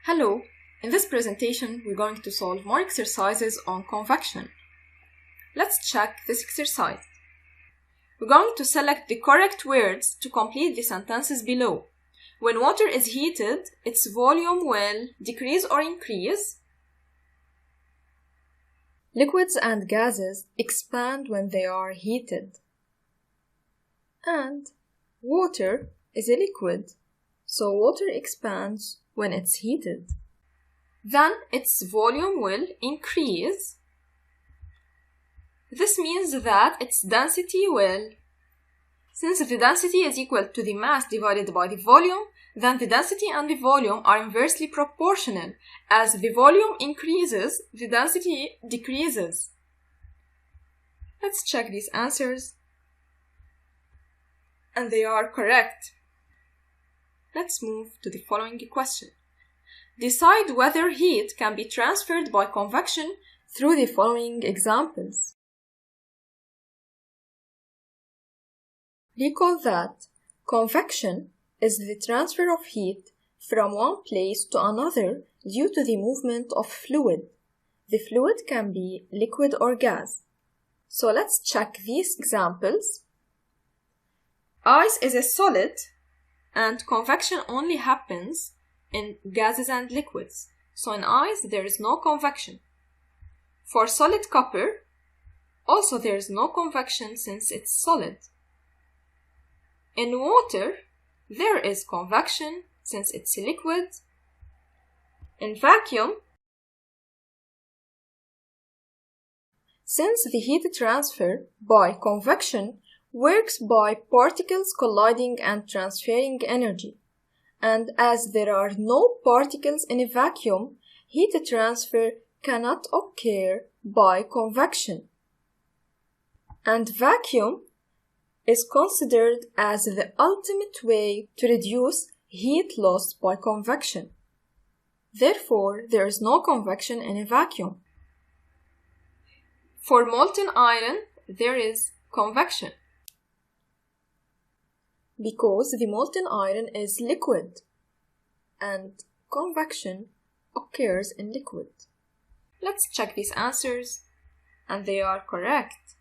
Hello, in this presentation we're going to solve more exercises on convection. Let's check this exercise. We're going to select the correct words to complete the sentences below. When water is heated, its volume will decrease or increase. Liquids and gases expand when they are heated. And water is a liquid, so water expands when it's heated. Then its volume will increase. This means that its density will. Since the density is equal to the mass divided by the volume, then the density and the volume are inversely proportional. As the volume increases, the density decreases. Let's check these answers. And they are correct. Let's move to the following question. Decide whether heat can be transferred by convection through the following examples. Recall that convection is the transfer of heat from one place to another due to the movement of fluid. The fluid can be liquid or gas. So let's check these examples. Ice is a solid, and convection only happens in gases and liquids. So in ice, there is no convection. For solid copper, also there is no convection since it's solid. In water, there is convection since it's a liquid. In vacuum, since the heat transfer by convection works by particles colliding and transferring energy, and as there are no particles in a vacuum, heat transfer cannot occur by convection. And vacuum is considered as the ultimate way to reduce heat loss by convection. Therefore, there is no convection in a vacuum. For molten iron, there is convection, because the molten iron is liquid and convection occurs in liquid. Let's check these answers, and they are correct.